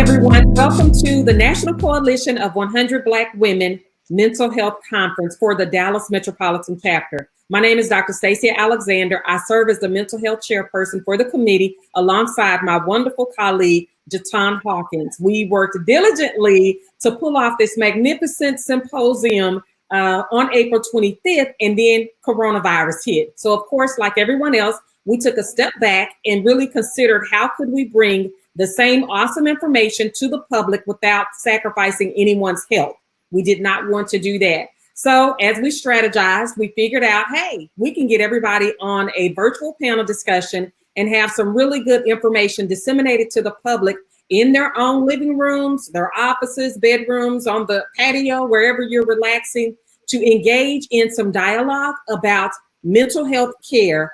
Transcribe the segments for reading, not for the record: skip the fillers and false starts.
everyone. Welcome to the National Coalition of 100 Black Women Mental Health Conference for the Dallas Metropolitan Chapter. My name is Dr. Stacey Alexander. I serve as the mental health chairperson for the committee alongside my wonderful colleague, Jaton Hawkins. We worked diligently to pull off this magnificent symposium on April 25th, and then coronavirus hit. So of course, like everyone else, we took a step back and really considered how could we bring the same awesome information to the public without sacrificing anyone's health. We did not want to do that. So as we strategized, we figured out, hey, we can get everybody on a virtual panel discussion and have some really good information disseminated to the public in their own living rooms, their offices, bedrooms, on the patio, wherever you're relaxing, to engage in some dialogue about mental health care.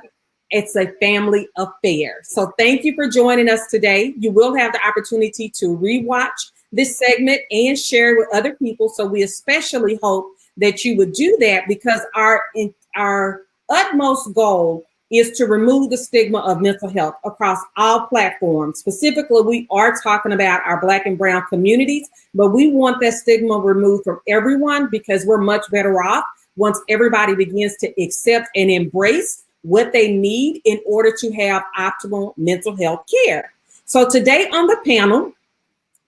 It's a family affair. So thank you for joining us today. You will have the opportunity to rewatch this segment and share it with other people. So we especially hope that you would do that, because our utmost goal is to remove the stigma of mental health across all platforms. Specifically, we are talking about our Black and Brown communities, but we want that stigma removed from everyone, because we're much better off once everybody begins to accept and embrace what they need in order to have optimal mental health care. So today on the panel,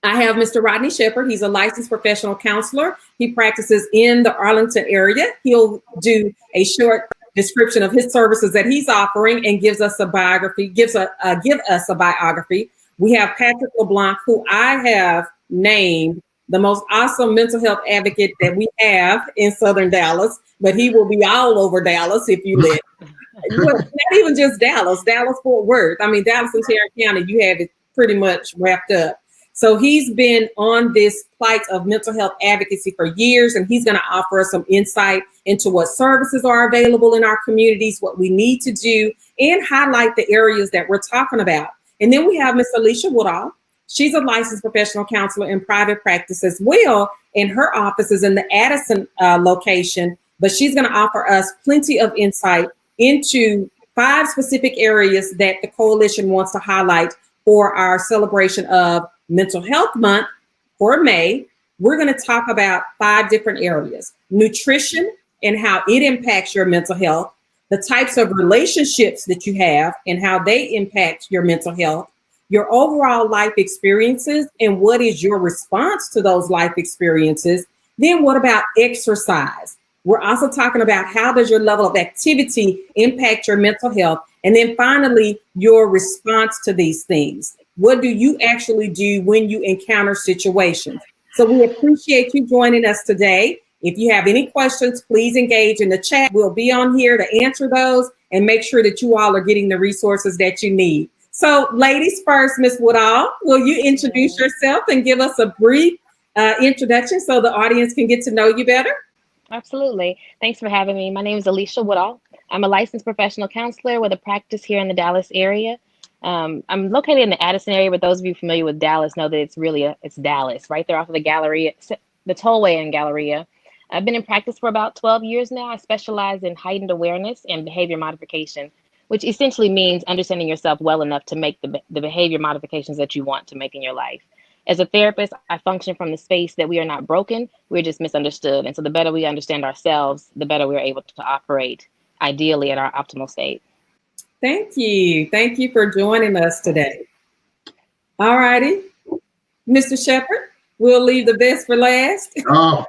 I have Mr. Rodney Shepherd. He's a licensed professional counselor. He practices in the Arlington area. He'll do a short description of his services that he's offering and give us a biography. We have Patrick LeBlanc, who I have named the most awesome mental health advocate that we have in Southern Dallas, but he will be all over Dallas if you let. Not even just Dallas, Fort Worth. I mean, Dallas and Tarrant County, you have it pretty much wrapped up. So he's been on this plight of mental health advocacy for years, and he's going to offer us some insight into what services are available in our communities, what we need to do, and highlight the areas that we're talking about. And then we have Miss Alisha Woodall. She's a licensed professional counselor in private practice as well, and her office is in the Addison location, but she's going to offer us plenty of insight into 5 specific areas that the coalition wants to highlight for our celebration of Mental Health Month for May. We're going to talk about 5 different areas: nutrition and how it impacts your mental health, the types of relationships that you have and how they impact your mental health, your overall life experiences and what is your response to those life experiences. Then what about exercise? We're also talking about how does your level of activity impact your mental health? And then finally, your response to these things. What do you actually do when you encounter situations? So we appreciate you joining us today. If you have any questions, please engage in the chat. We'll be on here to answer those and make sure that you all are getting the resources that you need. So ladies first, Ms. Woodall, will you introduce yourself and give us a brief introduction so the audience can get to know you better? Absolutely. Thanks for having me. My name is Alisha Woodall. I'm a licensed professional counselor with a practice here in the Dallas area. I'm located in the Addison area, but those of you familiar with Dallas know that it's Dallas, right there off of the Galleria, the tollway in Galleria. I've been in practice for about 12 years now. I specialize in heightened awareness and behavior modification, which essentially means understanding yourself well enough to make the behavior modifications that you want to make in your life. As a therapist, I function from the space that we are not broken, we're just misunderstood. And so the better we understand ourselves, the better we're able to operate ideally at our optimal state. Thank you. Thank you for joining us today. All righty. Mr. Shepherd, we'll leave the best for last. Oh.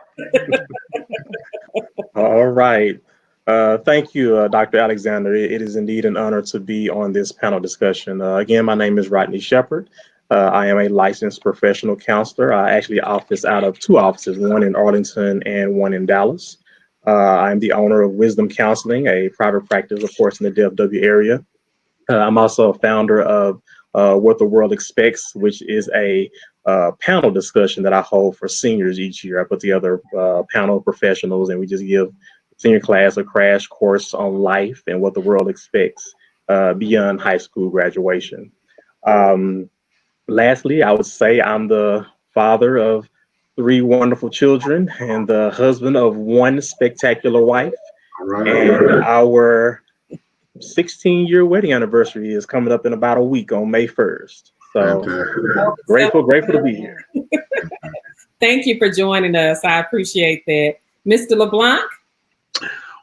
All right. Thank you, Dr. Alexander. It is indeed an honor to be on this panel discussion. Again, my name is Rodney Shepherd. I am a licensed professional counselor. I actually office out of 2 offices, one in Arlington and one in Dallas. I'm the owner of Wisdom Counseling, a private practice, of course, in the DFW area. I'm also a founder of What the World Expects, which is a panel discussion that I hold for seniors each year. I put together a panel of professionals, and we just give senior class a crash course on life and what the world expects beyond high school graduation. Lastly, I would say I'm the father of 3 wonderful children and the husband of 1 spectacular wife. Right. And our 16-year wedding anniversary is coming up in about a week on May 1st. So Fantastic. grateful to be here. Thank you for joining us. I appreciate that. Mr. LeBlanc?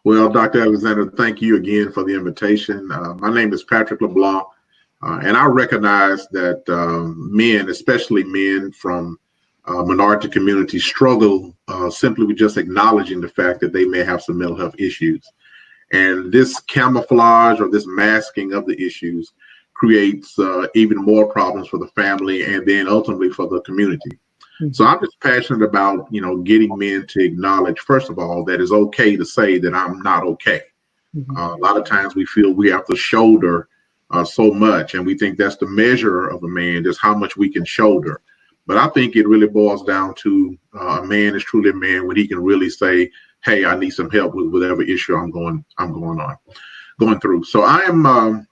Well, Dr. Alexander, thank you again for the invitation. My name is Patrick LeBlanc, and I recognize that men, especially men from minority communities, struggle simply with just acknowledging the fact that they may have some mental health issues. And this camouflage or this masking of the issues creates even more problems for the family and then ultimately for the community. So I'm just passionate about, getting men to acknowledge, first of all, that it's okay to say that I'm not okay. A lot of times we feel we have to shoulder so much, and we think that's the measure of a man, just how much we can shoulder. But I think it really boils down to a man is truly a man when he can really say, hey, I need some help with whatever issue I'm going through. So I'm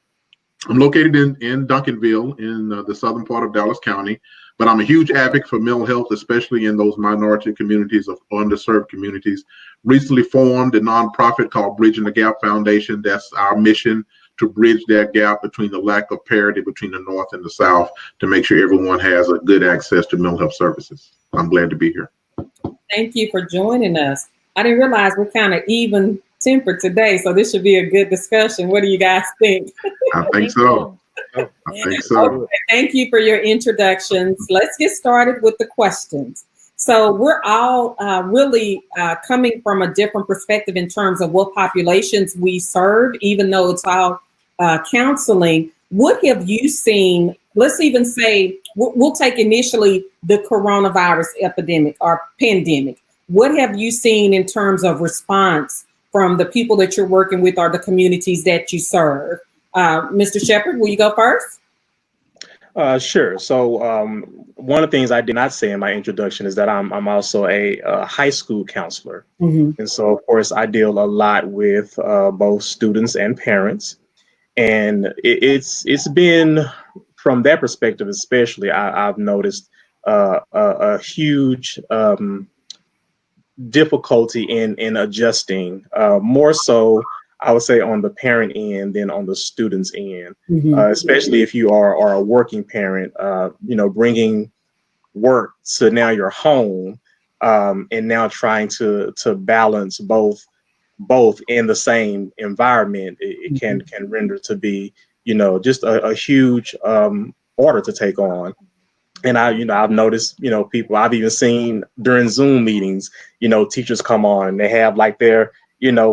located in Duncanville in the southern part of Dallas County. But I'm a huge advocate for mental health, especially in those minority communities of underserved communities. Recently formed a nonprofit called Bridging the Gap Foundation. That's our mission, to bridge that gap between the lack of parity between the North and the South, to make sure everyone has a good access to mental health services. I'm glad to be here. Thank you for joining us. I didn't realize we're kind of even tempered today, so this should be a good discussion. What do you guys think? I think so. I think so. Okay, thank you for your introductions. Let's get started with the questions. So we're all really coming from a different perspective in terms of what populations we serve, even though it's all counseling. What have you seen? Let's even say, we'll take initially the coronavirus epidemic or pandemic. What have you seen in terms of response from the people that you're working with or the communities that you serve? Mr. Shepherd, will you go first? Sure. So one of the things I did not say in my introduction is that I'm also a high school counselor. And so, of course, I deal a lot with both students and parents. And it's been, from that perspective especially, I've noticed a huge difficulty in adjusting, more so I would say on the parent end than on the student's end, especially if you are a working parent, bringing work to now your home, and now trying to balance both in the same environment. It can render to be, just a huge order to take on. And I've noticed, people, I've even seen during Zoom meetings, teachers come on and they have like their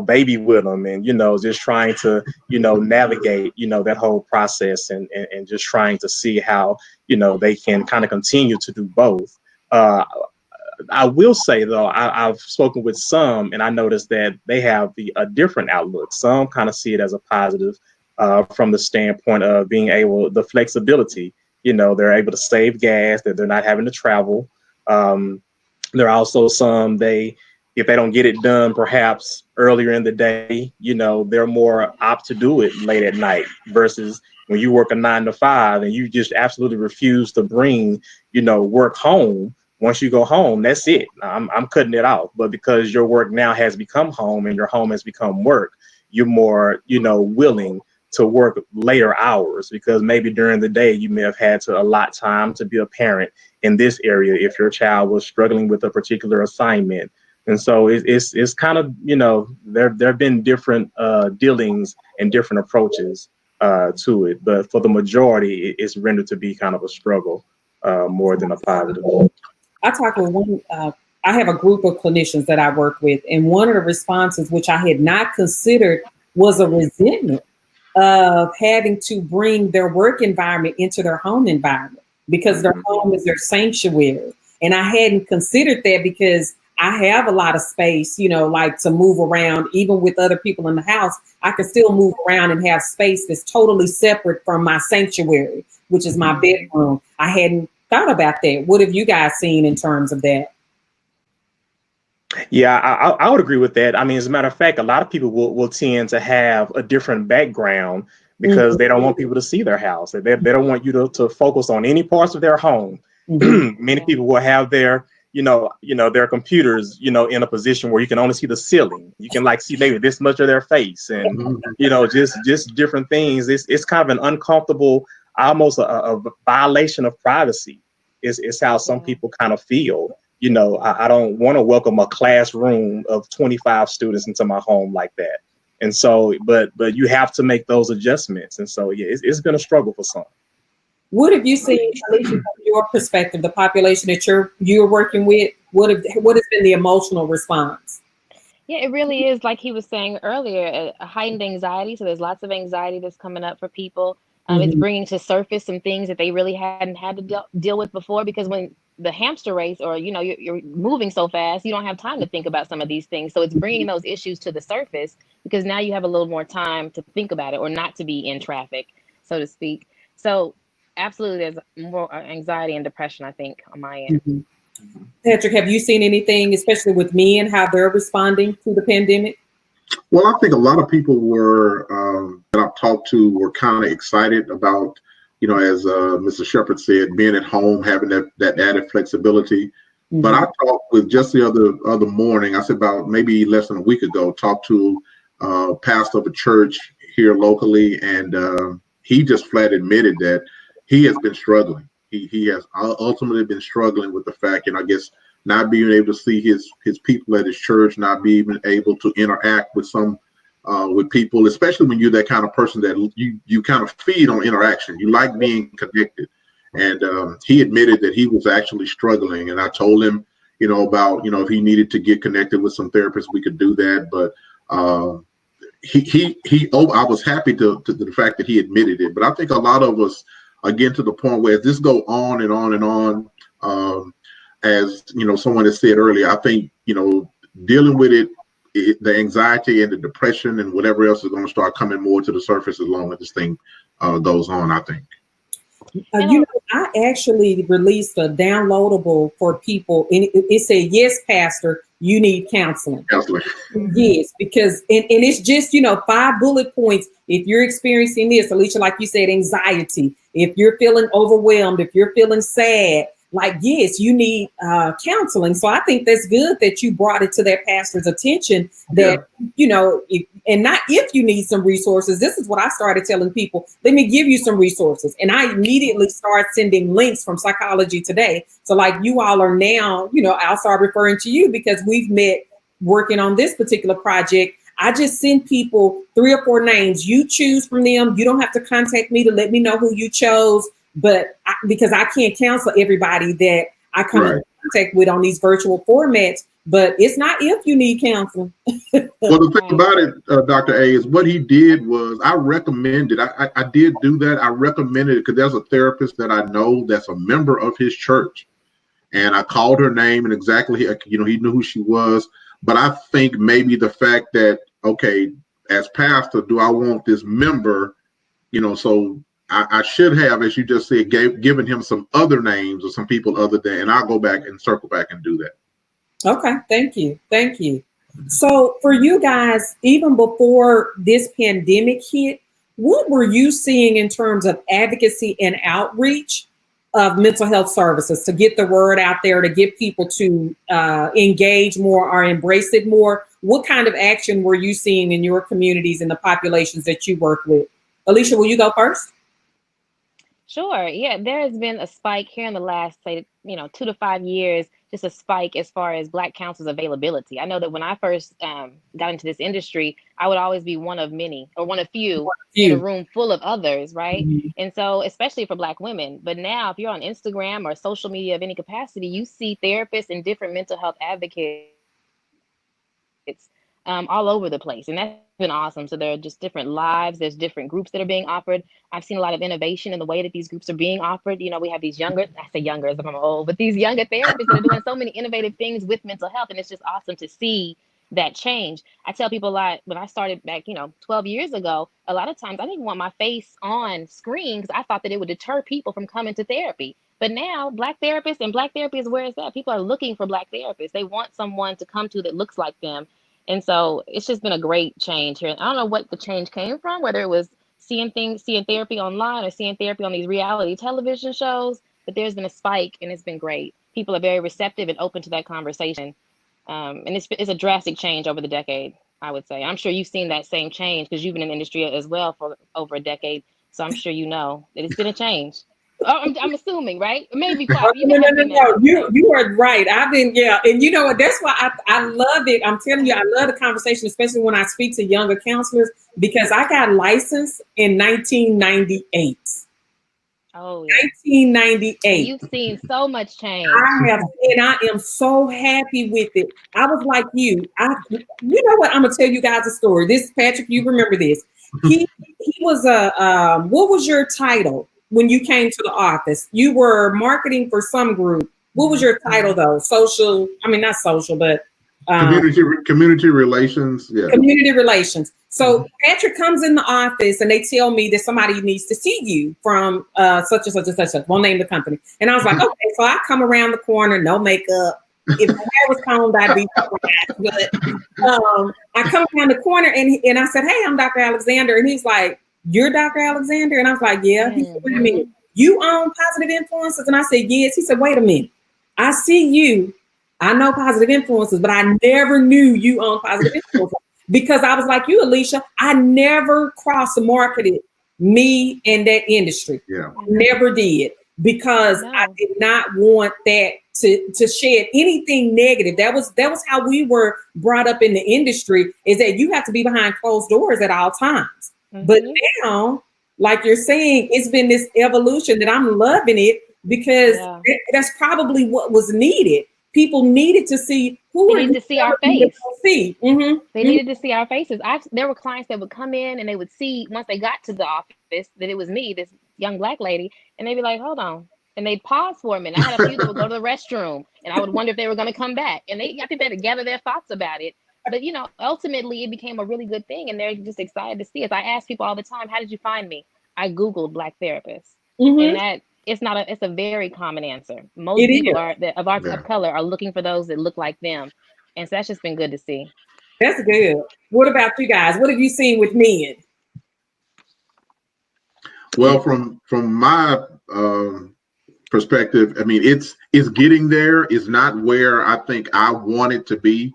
baby with them, and just trying to navigate that whole process, and just trying to see how they can kind of continue to do both. I will say though, I've spoken with some, and I noticed that they have a different outlook. Some kind of see it as a positive, from the standpoint of being able, the flexibility. They're able to save gas, that they're not having to travel. There are also some, if they don't get it done perhaps earlier in the day, they're more apt to do it late at night, versus when you work a 9 to 5 and you just absolutely refuse to bring, work home. Once you go home, that's it. I'm cutting it off. But because your work now has become home and your home has become work, you're more, willing to work later hours, because maybe during the day you may have had to allot time to be a parent in this area if your child was struggling with a particular assignment. And so it's kind of, there have been different dealings and different approaches to it. But for the majority, it's rendered to be kind of a struggle more than a positive. I talk with one, I have a group of clinicians that I work with, and one of the responses, which I had not considered, was a resentment of having to bring their work environment into their home environment, because their home is their sanctuary. And I hadn't considered that, because I have a lot of space, like to move around. Even with other people in the house, I can still move around and have space that's totally separate from my sanctuary, which is my bedroom. I hadn't thought about that. What have you guys seen in terms of that? Yeah, I would agree with that. I mean, as a matter of fact, a lot of people will tend to have a different background, because they don't want people to see their house. They don't want you to focus on any parts of their home. Many people will have their their computers, in a position where you can only see the ceiling. You can see maybe this much of their face, and just different things. It's kind of an uncomfortable almost a violation of privacy. Is how some people kind of feel. You know, I don't want to welcome a classroom of 25 students into my home like that. And so, but you have to make those adjustments. And so, yeah, it's been a struggle for some. What have you seen, Alisha, from your perspective, the population that you're working with? What has been the emotional response? Yeah, it really is, like he was saying earlier, a heightened anxiety. So there's lots of anxiety that's coming up for people. It's bringing to surface some things that they really hadn't had to deal with before, because when the hamster race, or, you know, you're moving so fast, you don't have time to think about some of these things. So it's bringing those issues to the surface, because now you have a little more time to think about it, or not to be in traffic, so to speak. So absolutely, there's more anxiety and depression, I think, on my end. Patrick, have you seen anything, especially with men, how they're responding to the pandemic? Well, I think a lot of people were that I've talked to were kind of excited about, you know, as Mr. Shepherd said, being at home, having that added flexibility. But I talked with just the other morning, I said about maybe less than a week ago, talked to a pastor of a church here locally, and he just flat admitted that he has been struggling. He has ultimately been struggling with the fact, and I guess not being able to see his people at his church, not being able to interact with with people, especially when you're that kind of person that you kind of feed on interaction. You like being connected. And he admitted that he was actually struggling. And I told him, you know, about, you know, if he needed to get connected with some therapists, we could do that. But I was happy to the fact that he admitted it. But I think a lot of us, again, to the point where as this go on and on and on, as you know, someone has said earlier, I think, you know, dealing with the anxiety and the depression and whatever else is going to start coming more to the surface as long as this thing goes on, I think. You know, I actually released a downloadable for people, and it said, "Yes, Pastor, you need counseling." Counseling. Yes, because and it's just, you know, 5 bullet points. If you're experiencing this, Alisha, like you said, anxiety, if you're feeling overwhelmed, if you're feeling sad, like, yes, you need counseling. So I think that's good that you brought it to that pastor's attention that, you know, and not if you need some resources. This is what I started telling people. Let me give you some resources. And I immediately start sending links from Psychology Today. So like you all are now, you know, I'll start referring to you because we've met working on this particular project. I just send people 3 or 4 names. You choose from them. You don't have to contact me to let me know who you chose. But because I can't counsel everybody that I come in contact with on these virtual formats, but it's not if you need counseling. Well, the thing about it, Dr. A, is what he did was I recommended, I did do that. I recommended it because there's a therapist that I know that's a member of his church. And I called her name and exactly, you know, he knew who she was. But I think maybe the fact that, okay, as pastor, do I want this member, you know, so I should have, as you just said, given him some other names or some people other than, and I'll go back and circle back and do that. Okay, thank you. Thank you. So for you guys, even before this pandemic hit, what were you seeing in terms of advocacy and outreach of mental health services to get the word out there, to get people to engage more or embrace it more? What kind of action were you seeing in your communities and the populations that you work with? Alisha, will you go first? Sure. Yeah, there has been a spike here in the last, say, 2 to 5 years, just a spike as far as Black counselors availability. I know that when I first got into this industry, I would always be one of many or one of few in a room full of others, right? Mm-hmm. And so, especially for Black women. But now, if you're on Instagram or social media of any capacity, you see therapists and different mental health advocates all over the place. And that's been awesome. So there are just different lives. There's different groups that are being offered. I've seen a lot of innovation in the way that these groups are being offered. You know, we have these younger, I say younger as I'm old, but these younger therapists that are doing so many innovative things with mental health. And it's just awesome to see that change. I tell people a lot, when I started back, 12 years ago, a lot of times I didn't want my face on screen because I thought that it would deter people from coming to therapy. But now Black therapists and Black therapy is where it's at. People are looking for Black therapists. They want someone to come to that looks like them. And so it's just been a great change here. I don't know what the change came from, whether it was seeing therapy online or seeing therapy on these reality television shows, but there's been a spike and it's been great. People are very receptive and open to that conversation. And it's a drastic change over the decade, I would say. I'm sure you've seen that same change because you've been in the industry as well for over a decade. So I'm sure you know that it's been a change. Oh, I'm assuming, right? Maybe No, you can help me now. You are right. I've been, yeah. And you know what? That's why I love it. I'm telling you, I love the conversation, especially when I speak to younger counselors, because I got licensed in 1998. Oh, yeah. 1998. You've seen so much change. I have, and I am so happy with it. I was like you. You know what? I'm gonna tell you guys a story. This, Patrick, you remember this? He was what was your title when you came to the office? You were marketing for some group. What was your title though? Social? I mean, not social, but community relations. Yeah. Community relations. So Patrick comes in the office and they tell me that somebody needs to see you from such and such and such. Won't name the company. And I was like, okay. So I come around the corner, no makeup. If my hair was combed, I'd be surprised. But I come around the corner and I said, hey, I'm Dr. Alexander. And he's like, you're Dr. Alexander? And I was like, yeah. He said, wait a minute. You own Positive Influences? And I said, yes. He said, wait a minute. I see you. I know Positive Influences, but I never knew you owned Positive Influences. Because I was like you, Alisha, I never cross-marketed me in that industry. Yeah. I never did, because I did not want that to shed anything negative. That was how we were brought up in the industry, is that you have to be behind closed doors at all times. But now, like you're saying, it's been this evolution that I'm loving it, because that's probably what was needed. People needed to see they needed to see our face. They needed to see our faces. There were clients that would come in and they would see, once they got to the office, that it was me, this young Black lady, and they'd be like, hold on. And they'd pause for a minute. I had a few that would go to the restroom, and I would wonder if they were going to come back. And I think they had to gather their thoughts about it. But, you know, ultimately it became a really good thing, and they're just excited to see us. I ask people all the time, how did you find me? I Googled Black therapists. And that, it's a very common answer. Most people of color are looking for those that look like them. And so that's just been good to see. That's good. What about you guys? What have you seen with men? Well, from my perspective, I mean, it's getting there. It's not where I think I want it to be.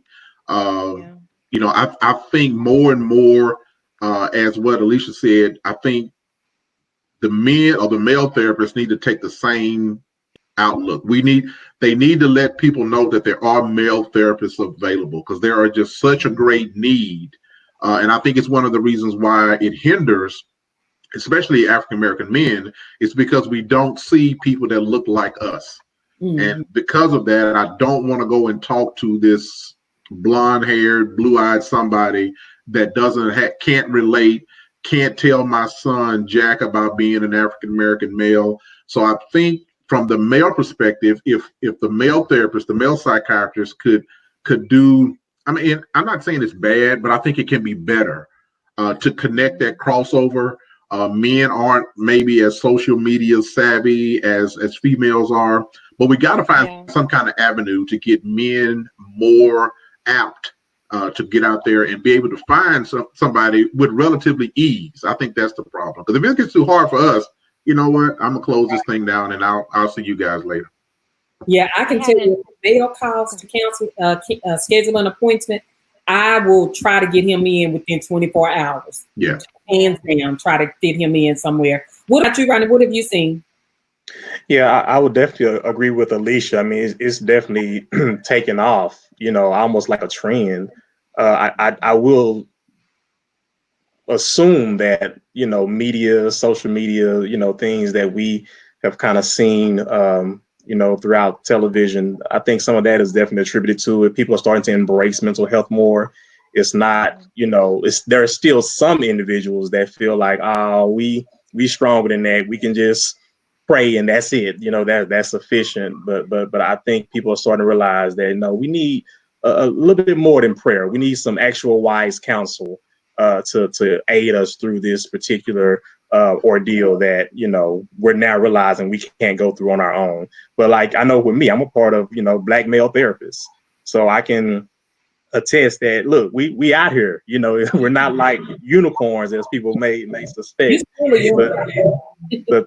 You know, I think more and more, as what Alisha said, I think the men or the male therapists need to take the same outlook. They need to let people know that there are male therapists available, because there are just such a great need. And I think it's one of the reasons why it hinders, especially African-American men, is because we don't see people that look like us. And because of that, I don't want to go and talk to this blonde-haired, blue-eyed somebody that can't relate, can't tell my son Jack about being an African-American male. So I think from the male perspective, if the male therapist, the male psychiatrist could do, I mean, I'm not saying it's bad, but I think it can be better to connect that crossover. Men aren't maybe as social media savvy as females are, but we got to find some kind of avenue to get men more apt to get out there and be able to find somebody with relatively ease. I think that's the problem. Because if it gets too hard for us, you know what? I'm gonna close this thing down, and I'll see you guys later. Yeah, I can tell you, if male calls to counsel, schedule an appointment, I will try to get him in within 24 hours. Yeah. Hands down, try to fit him in somewhere. What about you, Rodney? What have you seen? Yeah, I would definitely agree with Alisha. I mean, it's definitely taken off, you know, almost like a trend. I will assume that, you know, media, social media, you know, things that we have kind of seen, you know, throughout television, I think some of that is definitely attributed to it. People are starting to embrace mental health more. It's not, you know, there are still some individuals that feel like, oh, we stronger than that. We can just pray and that's it. You know, that's sufficient. But I think people are starting to realize that, no, we need a little bit more than prayer. We need some actual wise counsel to aid us through this particular ordeal that, you know, we're now realizing we can't go through on our own. But like, I know with me, I'm a part of, you know, Black male therapists. So I can attest that, look, we out here, you know, we're not like unicorns as people may suspect. But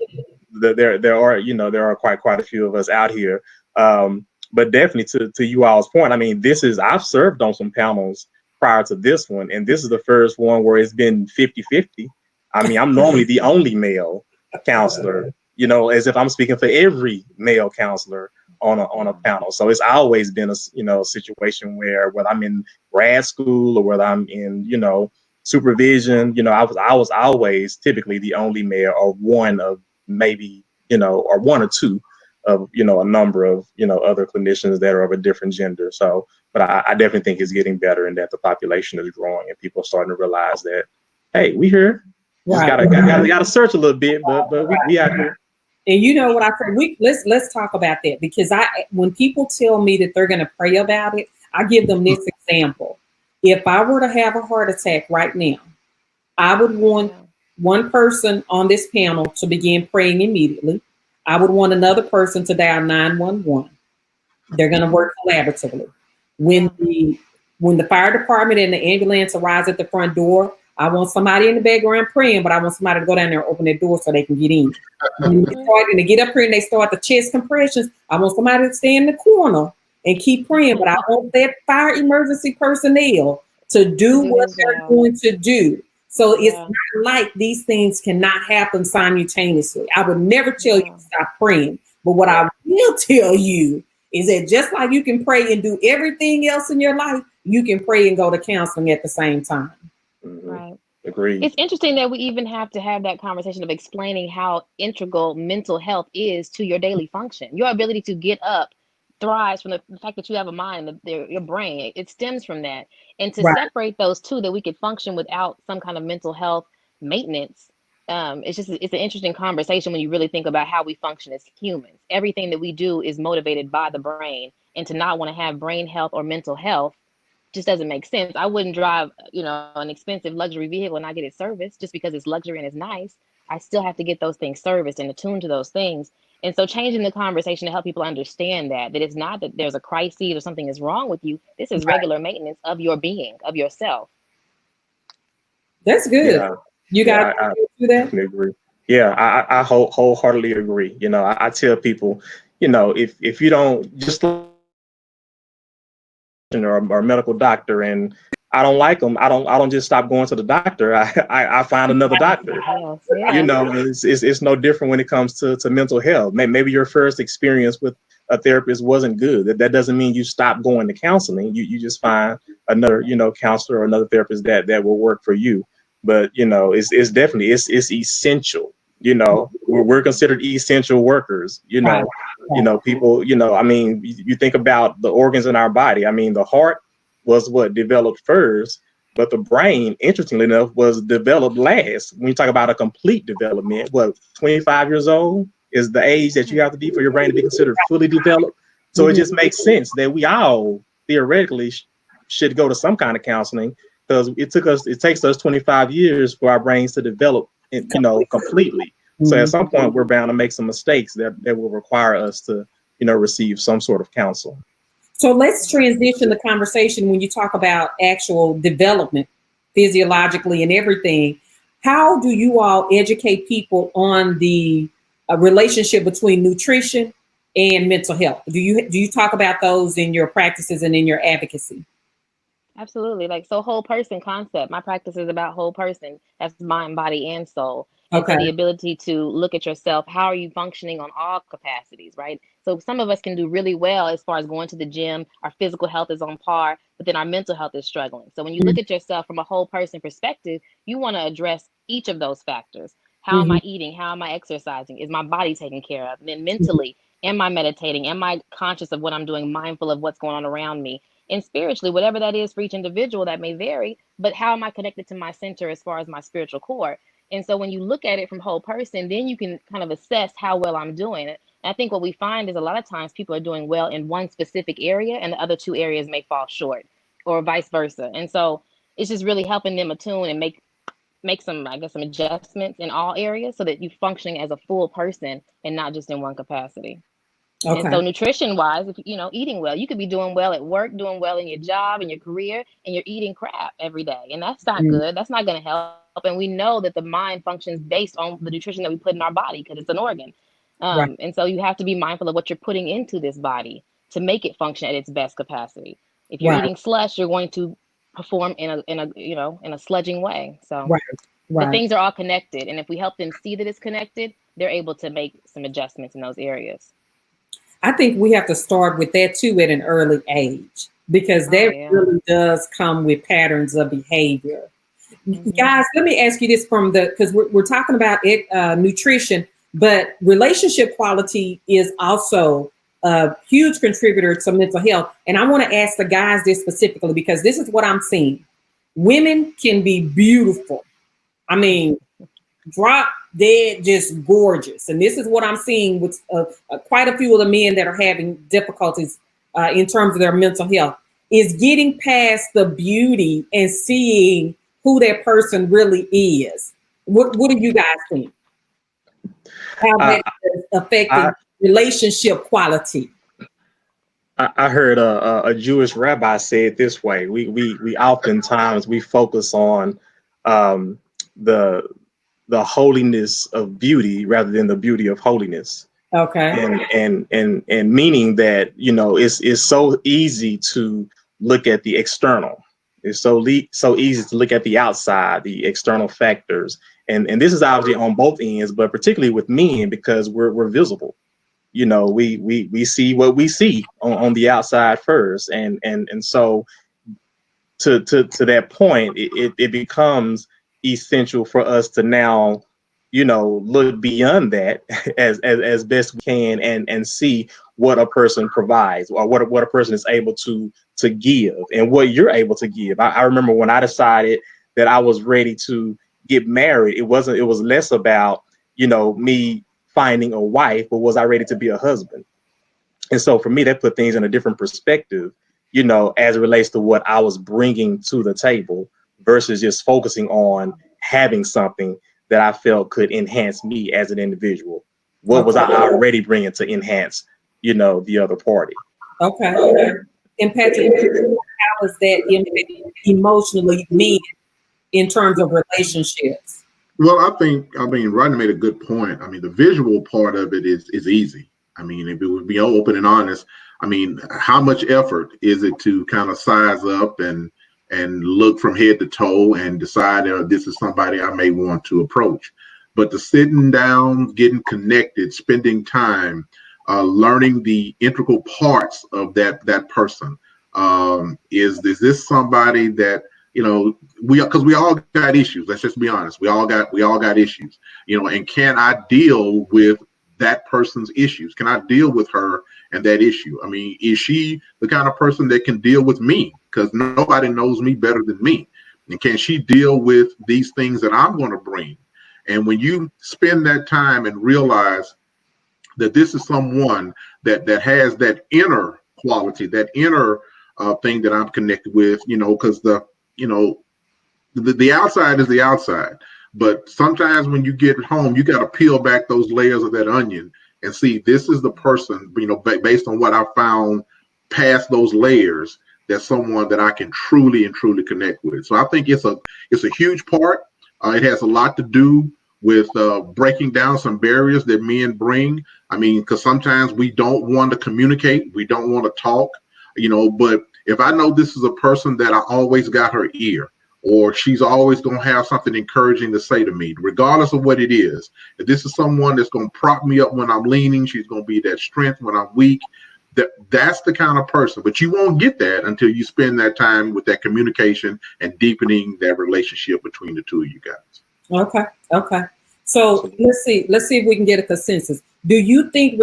there are, you know, there are quite a few of us out here. But definitely to you all's point, I mean, I've served on some panels prior to this one, and this is the first one where it's been 50-50. I mean, I'm normally the only male counselor, as if I'm speaking for every male counselor on a panel. So it's always been a situation where whether I'm in grad school or whether I'm in, supervision, I was always typically the only male or one of maybe, or one or two of, a number of, other clinicians that are of a different gender. So, but I definitely think it's getting better and that the population is growing and people are starting to realize that, hey, we here. Just gotta search a little bit, but we out here. And you know what I say? Let's talk about that, because when people tell me that they're going to pray about it, I give them this example. If I were to have a heart attack right now, I would want one person on this panel to begin praying immediately. I would want another person to dial 911. They're going to work collaboratively. When the fire department and the ambulance arrives at the front door, I want somebody in the background praying, but I want somebody to go down there and open their door so they can get in. When they start to get up here and they start the chest compressions, I want somebody to stay in the corner and keep praying, but I want that fire emergency personnel to do what they're going to do. So it's not like these things cannot happen simultaneously. I would never tell you to stop praying, but what I will tell you is that just like you can pray and do everything else in your life, you can pray and go to counseling at the same time. Right. Agreed. It's interesting that we even have to have that conversation of explaining how integral mental health is to your daily function. Your ability to get up thrives from the fact that you have a mind, your brain. It stems from that. And to separate those two, that we could function without some kind of mental health maintenance, it's an interesting conversation when you really think about how we function as humans. Everything that we do is motivated by the brain, and to not want to have brain health or mental health just doesn't make sense. I wouldn't drive, an expensive luxury vehicle and not get it serviced just because it's luxury and it's nice. I still have to get those things serviced and attuned to those things. And so changing the conversation to help people understand that it's not that there's a crisis or something is wrong with you. This is regular maintenance of your being, of yourself. That's good. Yeah. You got to do that? Agree. Yeah, I wholeheartedly agree. I tell people, if you don't just or medical doctor and I don't like them, I don't just stop going to the doctor. I find another doctor. It's no different when it comes to mental health. Maybe your first experience with a therapist wasn't good. That doesn't mean you stop going to counseling. You just find another, counselor or another therapist that will work for you. But it's definitely it's essential. We're considered essential workers. People. I mean, you think about the organs in our body. I mean, the heart was what developed first, but the brain, interestingly enough, was developed last. When you talk about a complete development, 25 years old is the age that you have to be for your brain to be considered fully developed. So it just makes sense that we all theoretically should go to some kind of counseling, because it takes us 25 years for our brains to develop, completely. So at some point we're bound to make some mistakes that will require us to, receive some sort of counsel. So let's transition the conversation when you talk about actual development physiologically and everything. How do you all educate people on the relationship between nutrition and mental health? Do you talk about those in your practices and in your advocacy? Absolutely. So whole person concept. My practice is about whole person. That's mind, body, and soul. Okay. And so the ability to look at yourself. How are you functioning on all capacities, right? So some of us can do really well as far as going to the gym. Our physical health is on par, but then our mental health is struggling. So when you look at yourself from a whole person perspective, you want to address each of those factors. How am I eating? How am I exercising? Is my body taken care of? And then mentally, am I meditating? Am I conscious of what I'm doing, mindful of what's going on around me? And spiritually, whatever that is for each individual, that may vary, but how am I connected to my center as far as my spiritual core? And so when you look at it from whole person, then you can kind of assess how well I'm doing it. And I think what we find is a lot of times people are doing well in one specific area and the other two areas may fall short, or vice versa. And so it's just really helping them attune and make some adjustments in all areas so that you're functioning as a full person and not just in one capacity. Okay. And so nutrition wise, if eating well, you could be doing well at work, doing well in your job and your career, and you're eating crap every day. And that's not good. That's not going to help. And we know that the mind functions based on the nutrition that we put in our body because it's an organ. And so you have to be mindful of what you're putting into this body to make it function at its best capacity. If you're eating slush, you're going to perform in a sludging way. So But things are all connected. And if we help them see that it's connected, they're able to make some adjustments in those areas. I think we have to start with that too at an early age, because that really does come with patterns of behavior. Guys, let me ask you this because we're talking about nutrition, but relationship quality is also a huge contributor to mental health. And I want to ask the guys this specifically, because this is what I'm seeing. Women can be beautiful. I mean, drop dead, just gorgeous. And this is what I'm seeing with quite a few of the men that are having difficulties in terms of their mental health, is getting past the beauty and seeing who that person really is. What do you guys think? How that is affecting relationship quality? I heard a Jewish rabbi say it this way: we oftentimes we focus on the holiness of beauty rather than the beauty of holiness. Okay. And meaning that, you know, it's so easy to look at the external. It's so easy to look at the outside, the external factors. And this is obviously on both ends, but particularly with men, because we're visible. You know, we see what we see on the outside first. And so to that point, it becomes essential for us to now, you know, look beyond that as best we can and see what a person provides, or what a person is able to give, and what you're able to give. I remember when I decided that I was ready to get married, it was less about, you know, me finding a wife, but was I ready to be a husband? And so for me, that put things in a different perspective, you know, as it relates to what I was bringing to the table versus just focusing on having something that I felt could enhance me as an individual. What was I already bringing to enhance, you know, the other party? Okay. And Patrick, how is that emotionally mean in terms of relationships? Well, I mean, Rodney made a good point. I mean, the visual part of it is easy. I mean, if it would be open and honest, I mean, how much effort is it to kind of size up and look from head to toe and decide this is somebody I may want to approach? But the sitting down, getting connected, spending time, learning the integral parts of that person. Is this somebody that, you know, because we all got issues. Let's just be honest. We all got issues, you know, and can I deal with that person's issues? Can I deal with her and that issue? I mean, is she the kind of person that can deal with me? Because nobody knows me better than me. And can she deal with these things that I'm going to bring? And when you spend that time and realize that this is someone that has that inner quality, that inner thing that I'm connected with, you know, because the outside is the outside. But sometimes when you get home, you got to peel back those layers of that onion and see, this is the person, you know, based on what I found past those layers, that's someone that I can truly and truly connect with. So I think it's a huge part. It has a lot to do with breaking down some barriers that men bring. I mean, because sometimes we don't want to communicate, we don't want to talk, you know, but if I know this is a person that I always got her ear, or she's always going to have something encouraging to say to me, regardless of what it is. If this is someone that's going to prop me up when I'm leaning, she's going to be that strength when I'm weak. That's the kind of person. But you won't get that until you spend that time with that communication and deepening that relationship between the two of you guys. Okay. So let's see if we can get a consensus. Do you think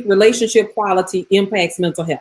relationship quality impacts mental health?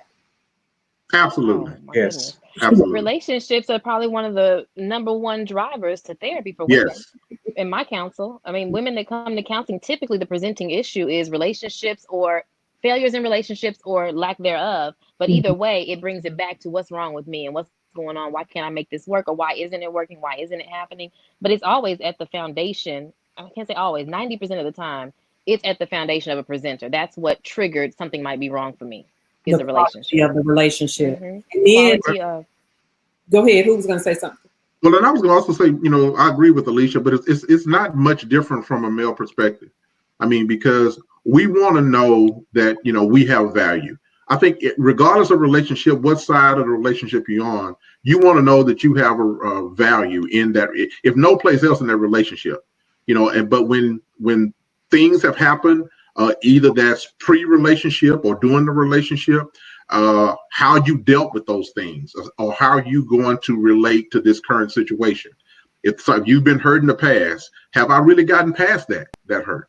Absolutely. Yes. Goodness. Absolutely. Relationships are probably one of the number one drivers to therapy for women. Yes. In my counsel, I mean, women that come to counseling, typically the presenting issue is relationships or failures in relationships or lack thereof. But either way, it brings it back to what's wrong with me and what's going on. Why can't I make this work? Or why isn't it working? Why isn't it happening? But it's always at the foundation. I can't say always, 90% of the time, it's at the foundation of a presenter. That's what triggered something might be wrong for me. Is the relationship. Of the relationship. Mm-hmm. And then, go ahead. Who was going to say something? Well, and I was going to also say, you know, I agree with Alisha, but it's not much different from a male perspective. I mean, because we want to know that, you know, we have value. I think regardless of relationship, what side of the relationship you're on, You want to know that you have a value in that, if no place else in that relationship, but when things have happened, either that's pre-relationship or during the relationship, how you dealt with those things, or how you going to relate to this current situation. If you've been hurt in the past, have I really gotten past that hurt?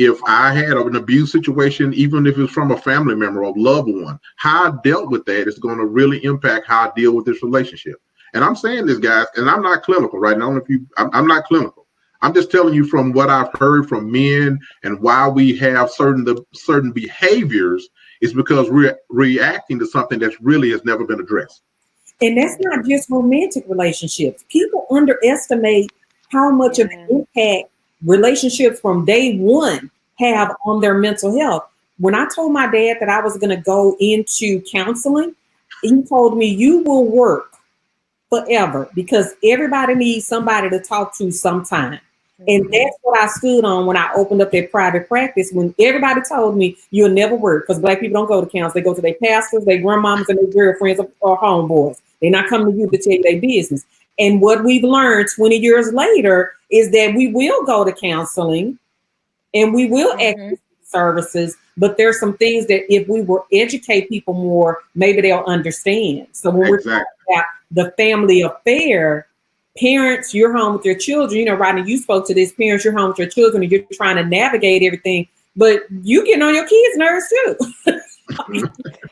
If I had an abuse situation, even if it's from a family member or loved one, how I dealt with that is going to really impact how I deal with this relationship. And I'm saying this, guys, and I'm not clinical, right? Now, I'm not clinical. I'm just telling you from what I've heard from men, and why we have certain behaviors is because we're reacting to something that really has never been addressed. And that's not just romantic relationships. People underestimate how much of an impact relationships from day one have on their mental health. When I told my dad that I was going to go into counseling, he told me, you will work forever because everybody needs somebody to talk to sometime. And that's what I stood on when I opened up that private practice, when everybody told me you'll never work, because Black people don't go to counseling. They go to their pastors, their grandmamas, and their girlfriends or homeboys. They're not coming to you to tell you their business. And what we've learned 20 years later is that we will go to counseling and we will access services, but there's some things that if we were educate people more, maybe they'll understand. So when we're talking about the family affair, parents, you're home with your children. Rodney, you spoke to this. Parents, you're home with your children and you're trying to navigate everything, but you getting on your kids' nerves too.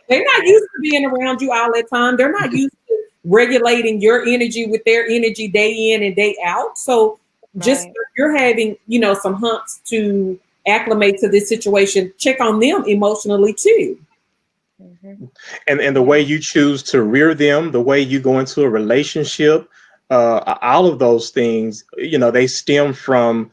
They're not used to being around you all the time. They're not used to regulating your energy with their energy day in and day out. So just you're having, some humps to acclimate to this situation, check on them emotionally too. And the way you choose to rear them, the way you go into a relationship, all of those things, they stem from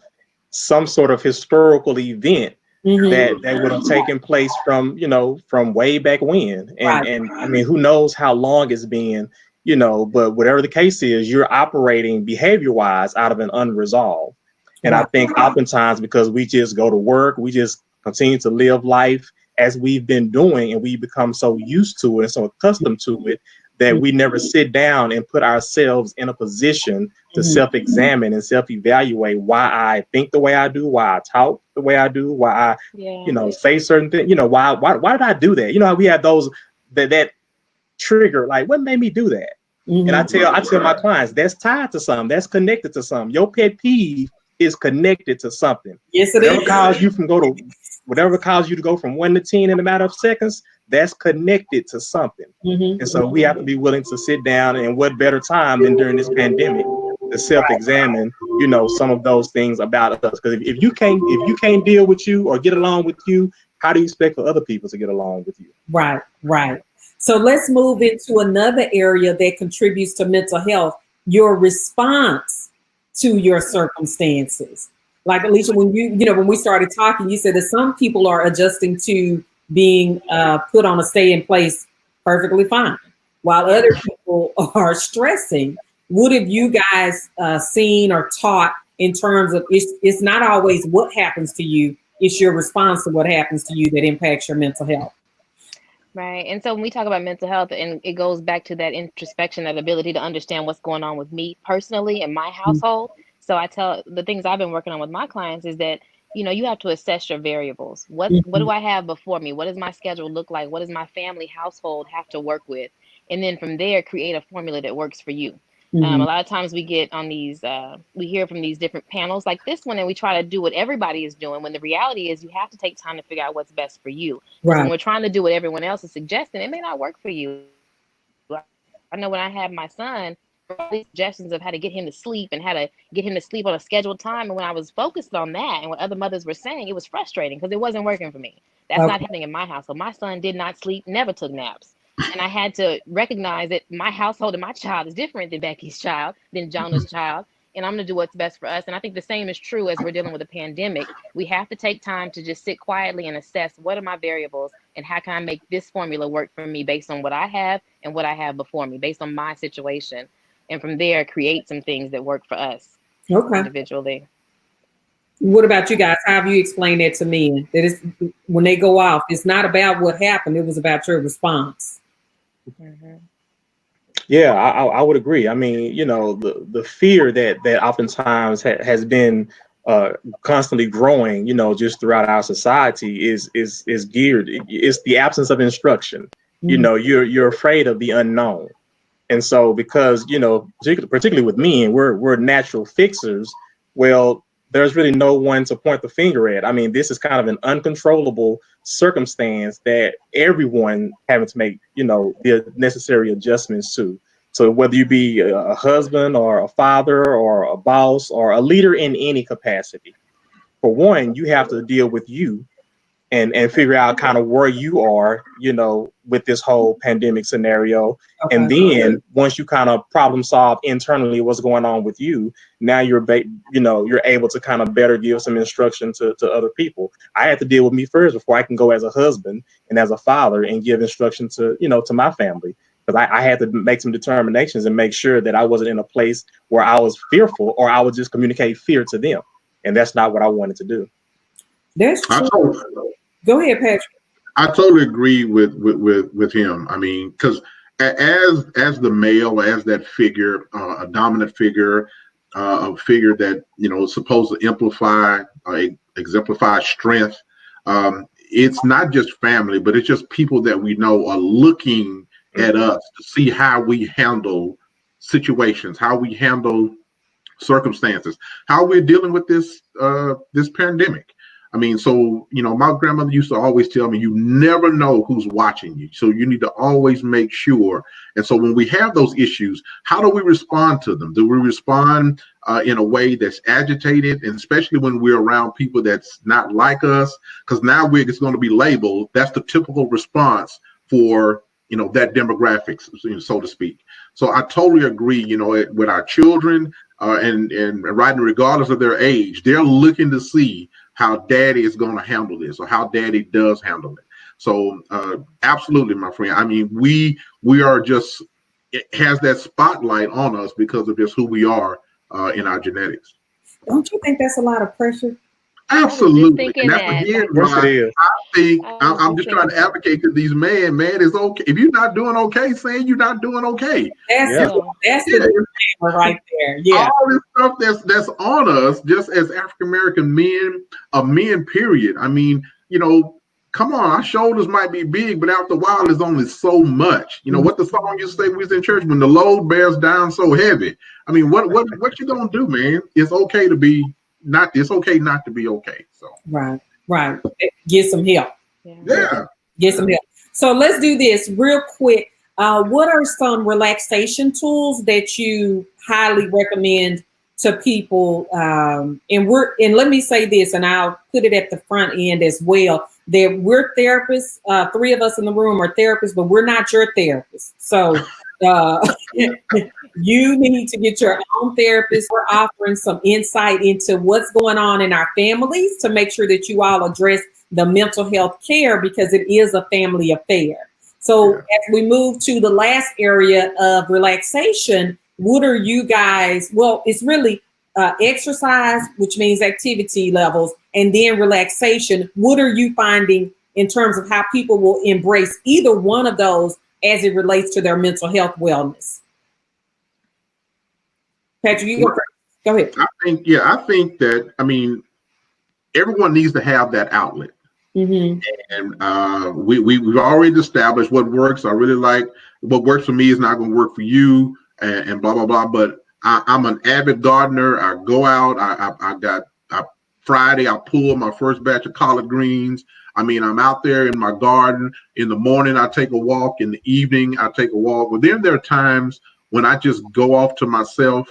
some sort of historical event that would have taken place from way back when. And I mean, who knows how long it's been, but whatever the case is, you're operating behavior wise out of an unresolved. And I think oftentimes because we just go to work, we just continue to live life as we've been doing, and we become so used to it and so accustomed to it that we never sit down and put ourselves in a position to self-examine and self-evaluate why I think the way I do, why I talk the way I do, why I, say certain things, why did I do that? We have those that trigger, like what made me do that? And I tell my clients that's tied to something, that's connected to something. Your pet peeve is connected to something. Yes, it whatever is. Whatever caused you to go from 1 to 10 in a matter of seconds, that's connected to something. And so we have to be willing to sit down, and what better time than during this pandemic to self-examine, some of those things about us. Because if you can't deal with you or get along with you, how do you expect for other people to get along with you? Right. So let's move into another area that contributes to mental health, your response to your circumstances. Like Alisha, when we started talking, you said that some people are adjusting to being put on a stay in place perfectly fine, while other people are stressing. What have you guys seen or taught in terms of it's not always what happens to you, it's your response to what happens to you that impacts your mental health? Right. And so when we talk about mental health, and it goes back to that introspection, that ability to understand what's going on with me personally in my household. So I tell the things I've been working on with my clients is that, you have to assess your variables. What do I have before me? What does my schedule look like? What does my family household have to work with? And then from there, create a formula that works for you. A lot of times we get on these, we hear from these different panels like this one, and we try to do what everybody is doing, when the reality is you have to take time to figure out what's best for you. Because when we're trying to do what everyone else is suggesting, it may not work for you. I know when I had my son, all these suggestions of how to get him to sleep and how to get him to sleep on a scheduled time. And when I was focused on that and what other mothers were saying, it was frustrating because it wasn't working for me. That's not happening in my household. My son did not sleep, never took naps. And I had to recognize that my household and my child is different than Becky's child, than Jonah's child. And I'm going to do what's best for us. And I think the same is true as we're dealing with a pandemic. We have to take time to just sit quietly and assess what are my variables and how can I make this formula work for me based on what I have and what I have before me, based on my situation. And from there, create some things that work for us individually. What about you guys? How have you explained that to me? That is, when they go off, it's not about what happened. It was about your response. Yeah, I would agree. I mean, the fear that oftentimes has been constantly growing, just throughout our society is geared. It's the absence of instruction. You're afraid of the unknown. And so, because particularly with me, and we're natural fixers, well, there's really no one to point the finger at. I mean, this is kind of an uncontrollable circumstance that everyone having to make, the necessary adjustments to. So whether you be a husband or a father or a boss or a leader in any capacity, for one, you have to deal with you and figure out kind of where you are, with this whole pandemic scenario. Okay. And then once you kind of problem solve internally what's going on with you, now you're able to kind of better give some instruction to other people. I had to deal with me first before I can go as a husband and as a father and give instruction to my family. Because I had to make some determinations and make sure that I wasn't in a place where I was fearful or I would just communicate fear to them. And that's not what I wanted to do. That's true. Go ahead, Patrick. I totally agree with him. I mean, because as the male, as that figure, a dominant figure, a figure that is supposed to exemplify strength. It's not just family, but it's just people that we know are looking at us to see how we handle situations, how we handle circumstances, how we're dealing with this pandemic. I mean, so, my grandmother used to always tell me, you never know who's watching you. So you need to always make sure. And so when we have those issues, how do we respond to them? Do we respond in a way that's agitated? And especially when we're around people that's not like us, because now it's going to be labeled. That's the typical response for, that demographics, so to speak. So I totally agree, with our children and right, regardless of their age, they're looking to see how daddy is going to handle this or how daddy does handle it. So absolutely, my friend. I mean, we are just, it has that spotlight on us because of just who we are in our genetics. Don't you think that's a lot of pressure? Absolutely. And that's again why it is. I think I'm just trying to advocate to these men, it's okay. If you're not doing okay, saying you're not doing okay. That's the right there. Yeah. All this stuff that's on us, just as African American men, period. I mean, come on, our shoulders might be big, but after a while, there's only so much. What the song used to say, we was in church, when the load bears down so heavy. I mean, what you gonna do, man? It's okay to be it's okay not to be okay. So right. Get some help. Yeah. Get some help. So let's do this real quick. What are some relaxation tools that you highly recommend to people? And let me say this, and I'll put it at the front end as well, that we're therapists. 3 of us in the room are therapists, but we're not your therapists. So you need to get your own therapist. We're offering some insight into what's going on in our families to make sure that you all address the mental health care, because it is a family affair. So as we move to the last area of relaxation, what are you guys? Well, it's really exercise, which means activity levels, and then relaxation. What are you finding in terms of how people will embrace either one of those as it relates to their mental health wellness? Patrick, you go first. Go ahead. I think that, everyone needs to have that outlet. Mm-hmm. And we've already established what works. I really like what works for me is not going to work for you, and blah, blah, blah. But I'm an avid gardener. I go out. Friday, I pull my first batch of collard greens. I'm out there in my garden. In the morning, I take a walk. In the evening, I take a walk. But then there are times when I just go off to myself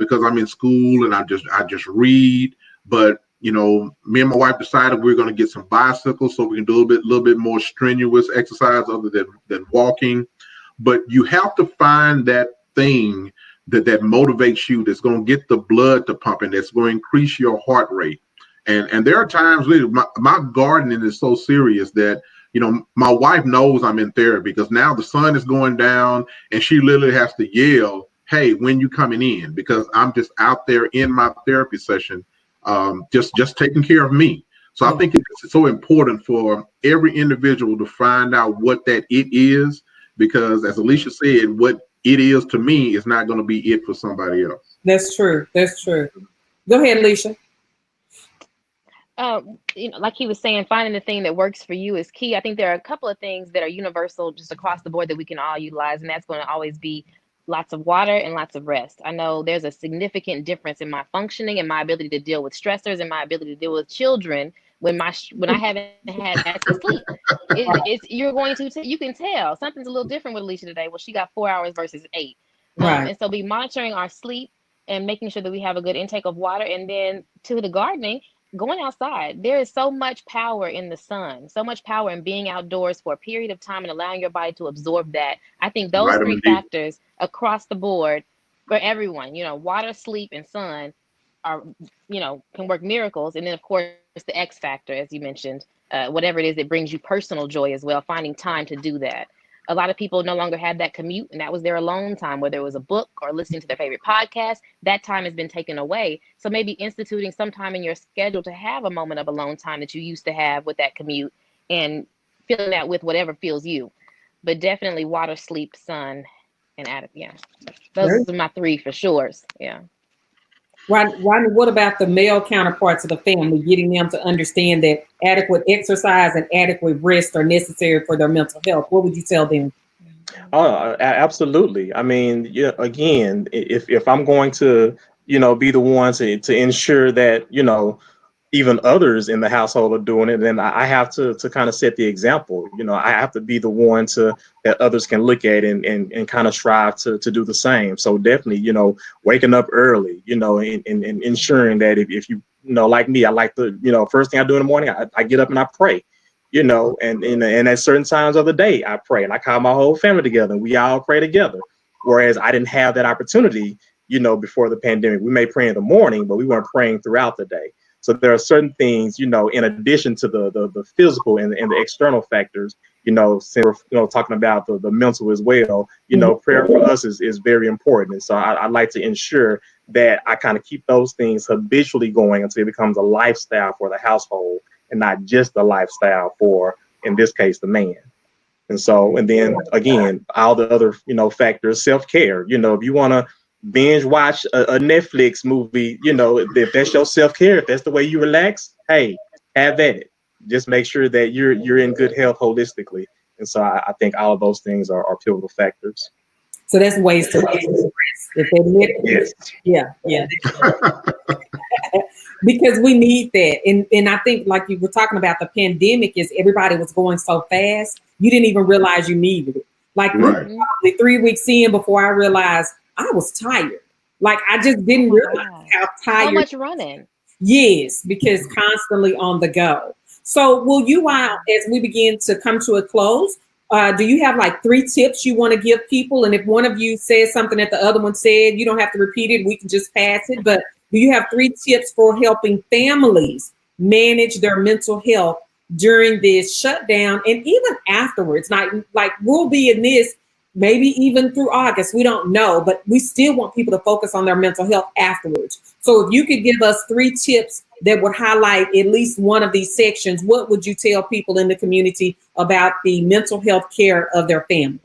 because I'm in school and I just read. But me and my wife decided we're going to get some bicycles so we can do a little bit more strenuous exercise other than walking. But you have to find that thing that motivates you, that's going to get the blood to pumping, that's going to increase your heart rate. And there are times my gardening is so serious that, my wife knows I'm in therapy, because now the sun is going down and she literally has to yell, hey, when you coming in? Because I'm just out there in my therapy session, just taking care of me. So I think it's so important for every individual to find out what that it is, because as Alisha said, it is to me is not going to be it for somebody else. That's true. That's true. Go ahead, Alisha. Like he was saying, finding the thing that works for you is key. I think there are a couple of things that are universal just across the board that we can all utilize, and that's going to always be lots of water and lots of rest. I know there's a significant difference in my functioning and my ability to deal with stressors and my ability to deal with children when I haven't had adequate sleep. You're going to you can tell something's a little different with Alisha today. Well, she got 4 hours versus 8, Right. and so be monitoring our sleep and making sure that we have a good intake of water. And then to the gardening, going outside. There is so much power in the sun, so much power in being outdoors for a period of time and allowing your body to absorb that. I think those three factors across the board for everyone, water, sleep, and sun are, can work miracles. And then of course the X factor, as you mentioned, whatever it is that brings you personal joy as well, finding time to do that. A lot of people no longer have that commute, and that was their alone time, whether it was a book or listening to their favorite podcast. That time has been taken away. So maybe instituting some time in your schedule to have a moment of alone time that you used to have with that commute, and filling that with whatever feels you. But definitely water, sleep, sun, and those are my 3 for sure. Yeah. Rodney, what about the male counterparts of the family, getting them to understand that adequate exercise and adequate rest are necessary for their mental health? What would you tell them? Absolutely. I mean, again, if I'm going to, be the one to ensure that, even others in the household are doing it, then I have to kind of set the example. I have to be the one that others can look at and kind of strive to do the same. So definitely, waking up early, and ensuring that if you, like me, I like to, first thing I do in the morning, I get up and I pray, and at certain times of the day, I pray, and I call my whole family together and we all pray together. Whereas I didn't have that opportunity, before the pandemic. We may pray in the morning, but we weren't praying throughout the day. So there are certain things, in addition to the physical and the external factors, since we're talking about the mental as well, prayer for us is very important. And so I like to ensure that I kind of keep those things habitually going until it becomes a lifestyle for the household and not just a lifestyle for, in this case, the man. And so, and then again, all the other, factors, self-care, if you want to binge watch a Netflix movie, if that's your self-care, if that's the way you relax, hey, have at it. Just make sure that you're in good health holistically. And so I think all of those things are pivotal factors. So that's ways to rest. Yeah. Because we need that. And I think, like you were talking about, the pandemic is everybody was going so fast, you didn't even realize you needed it. Like we were probably 3 weeks in before I realized I was tired. Like I just didn't realize how tired. So much running. Yes, because constantly on the go. So will you, as we begin to come to a close, do you have like 3 tips you want to give people? And if one of you says something that the other one said, you don't have to repeat it. We can just pass it. But do you have 3 tips for helping families manage their mental health during this shutdown and even afterwards? Like we'll be in this maybe even through August, we don't know, but we still want people to focus on their mental health afterwards. So if you could give us 3 tips that would highlight at least one of these sections, what would you tell people in the community about the mental health care of their family?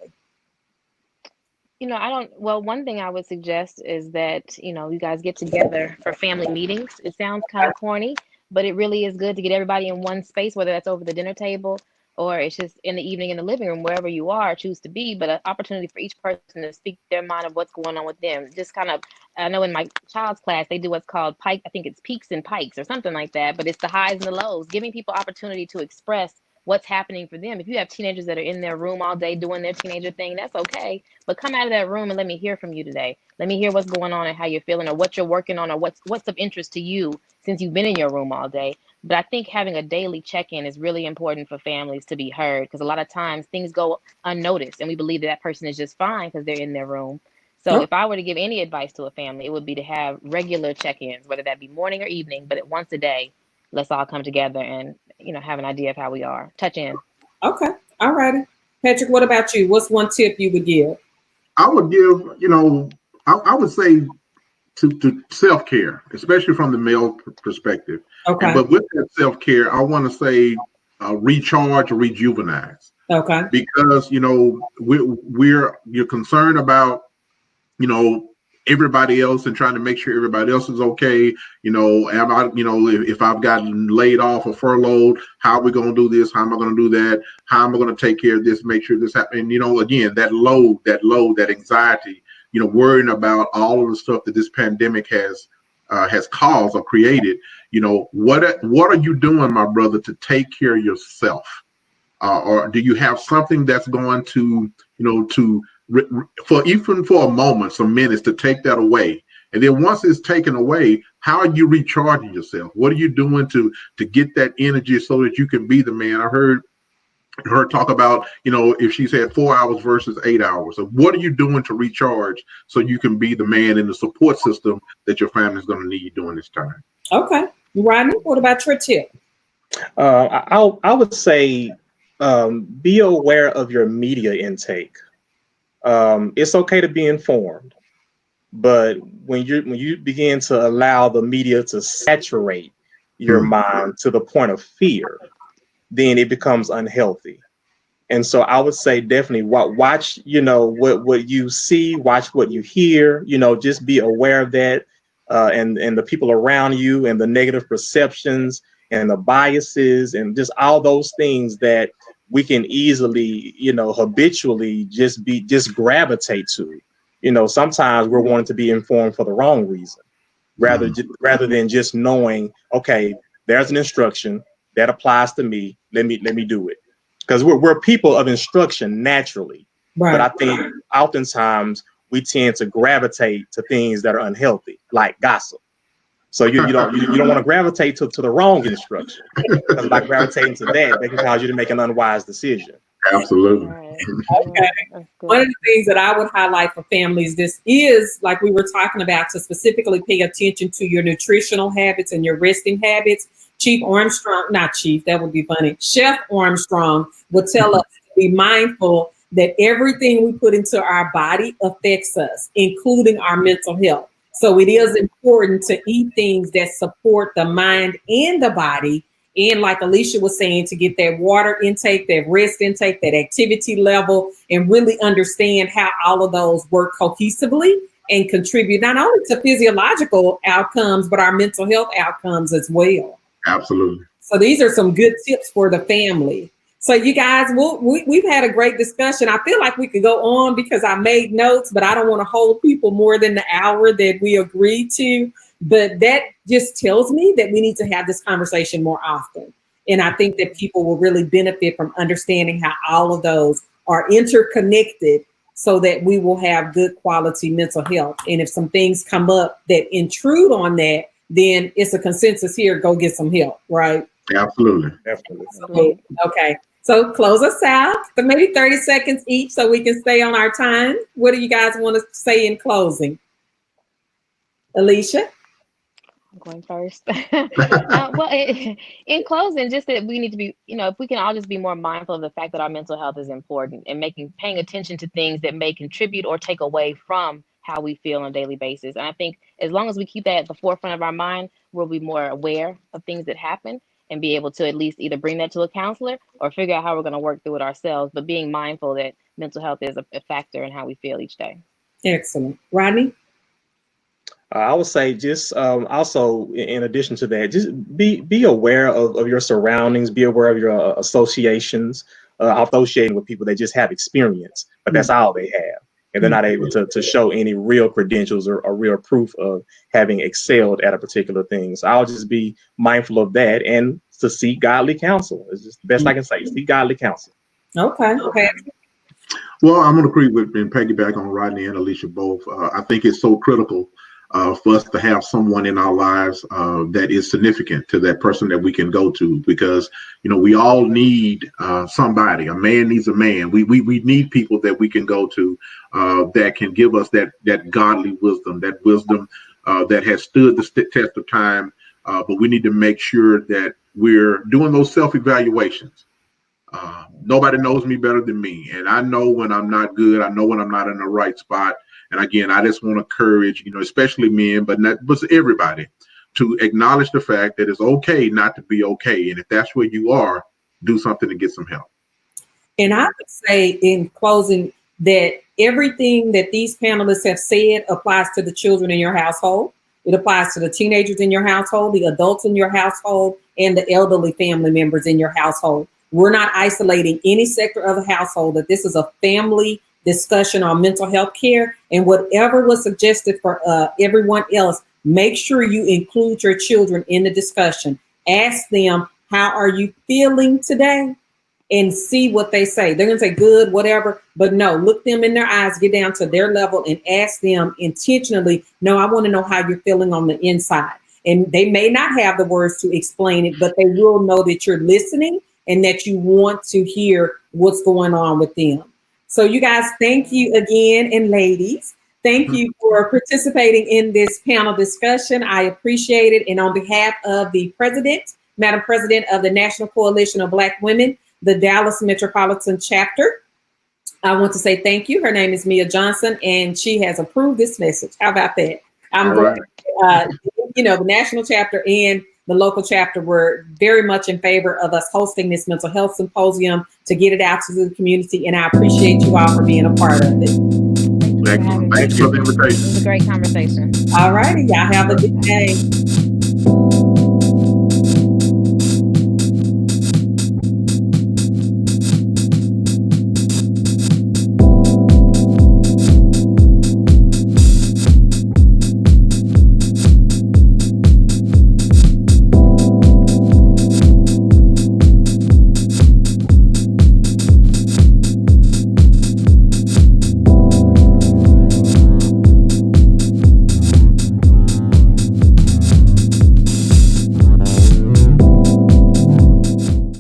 One thing I would suggest is that, you guys get together for family meetings. It sounds kind of corny, but it really is good to get everybody in one space, whether that's over the dinner table or it's just in the evening in the living room, wherever you choose to be, but an opportunity for each person to speak their mind of what's going on with them. Just kind of, I know in my child's class, they do what's called pike. I think it's peaks and pikes or something like that, but it's the highs and the lows, giving people opportunity to express what's happening for them. If you have teenagers that are in their room all day doing their teenager thing, that's okay. But come out of that room and let me hear from you today. Let me hear what's going on and how you're feeling or what you're working on or what's of interest to you since you've been in your room all day. But I think having a daily check-in is really important for families to be heard, because a lot of times things go unnoticed and we believe that person is just fine because they're in their room. So if I were to give any advice to a family, it would be to have regular check-ins, whether that be morning or evening, but once a day, let's all come together and, have an idea of how we are. Touch in. Okay. All righty. Patrick, what about you? What's one tip you would give? I would give, I would say to self-care, especially from the male perspective. Okay. But with that self-care, I want to say recharge or rejuvenize. Okay. Because, you're concerned about everybody else and trying to make sure everybody else is okay. Am I, if I've gotten laid off or furloughed, how are we going to do this? How am I going to do that? How am I going to take care of this? Make sure this happens. And, again, that load, that anxiety, worrying about all of the stuff that this pandemic has caused or created. What are you doing, my brother, to take care of yourself? Or do you have something that's going to, for a moment, some minutes, to take that away? And then once it's taken away, how are you recharging yourself? What are you doing to get that energy so that you can be the man? I heard her talk about, if she's had 4 hours versus 8 hours. So what are you doing to recharge so you can be the man in the support system that your family is going to need during this time? Okay. Rodney, what about your tip? I would say be aware of your media intake. It's okay to be informed, but when you begin to allow the media to saturate your mind to the point of fear, then it becomes unhealthy. And so I would say definitely watch, what you see, watch what you hear, just be aware of that, and the people around you and the negative perceptions and the biases and just all those things that we can easily, habitually just gravitate to. Sometimes we're wanting to be informed for the wrong reason, rather than just knowing, okay, there's an instruction that applies to me. Let me do it, because we're people of instruction naturally. Right. But I think oftentimes we tend to gravitate to things that are unhealthy, like gossip. So you don't want to gravitate to the wrong instruction, because by gravitating to that can cause you to make an unwise decision. Absolutely. Okay. One of the things that I would highlight for families, this is, like we were talking about, to specifically pay attention to your nutritional habits and your resting habits. Chef Armstrong would tell us to be mindful that everything we put into our body affects us, including our mental health. So it is important to eat things that support the mind and the body. And like Alisha was saying, to get that water intake, that rest intake, that activity level, and really understand how all of those work cohesively and contribute not only to physiological outcomes, but our mental health outcomes as well. Absolutely. So these are some good tips for the family. So you guys, we've had a great discussion. I feel like we could go on because I made notes, but I don't want to hold people more than the hour that we agreed to. But that just tells me that we need to have this conversation more often. And I think that people will really benefit from understanding how all of those are interconnected so that we will have good quality mental health. And if some things come up that intrude on that, then it's a consensus here, go get some help, right? Absolutely. Absolutely. Okay. So close us out, but maybe 30 seconds each so we can stay on our time. What do you guys want to say in closing? Alisha? I'm going first. Well, in closing, just that we need to be, if we can all just be more mindful of the fact that our mental health is important and paying attention to things that may contribute or take away from how we feel on a daily basis. And I think as long as we keep that at the forefront of our mind, we'll be more aware of things that happen and be able to at least either bring that to a counselor or figure out how we're going to work through it ourselves, but being mindful that mental health is a factor in how we feel each day. Excellent. Rodney? I would say just also, in addition to that, just be aware of your surroundings, be aware of your associations, associating with people that just have experience, but that's all they have. And they're not able to show any real credentials or real proof of having excelled at a particular thing. So I'll just be mindful of that and to seek godly counsel. It's just the best I can say, seek godly counsel. Okay. Well, I'm going to agree with and piggyback on Rodney and Alisha both. I think it's so critical for us to have someone in our lives that is significant to that person that we can go to, because we all need somebody. A man needs a man. We need people that we can go to that can give us that godly wisdom, that has stood the test of time. But we need to make sure that we're doing those self-evaluations. Nobody knows me better than me, and I know when I'm not good. I know when I'm not in the right spot. And again, I just want to encourage, especially men, but everybody, to acknowledge the fact that it's okay not to be okay. And if that's where you are, do something to get some help. And I would say in closing that everything that these panelists have said applies to the children in your household. It applies to the teenagers in your household, the adults in your household, and the elderly family members in your household. We're not isolating any sector of the household, that this is a family discussion on mental health care, and whatever was suggested for everyone else, make sure you include your children in the discussion. Ask them, how are you feeling today? And see what they say. They're going to say good, whatever, but no, look them in their eyes, get down to their level and ask them intentionally, no, I want to know how you're feeling on the inside. And they may not have the words to explain it, but they will know that you're listening and that you want to hear what's going on with them. So you guys, thank you again. And ladies, thank you for participating in this panel discussion. I appreciate it. And on behalf of the Madam President of the National Coalition of Black Women, the Dallas Metropolitan Chapter, I want to say thank you. Her name is Mia Johnson, and she has approved this message. How about that? I'm glad, the national chapter and the local chapter were very much in favor of us hosting this mental health symposium to get it out to the community, and I appreciate you all for being a part of it. Thanks for the invitation. It was a great conversation. All righty, y'all have a good day.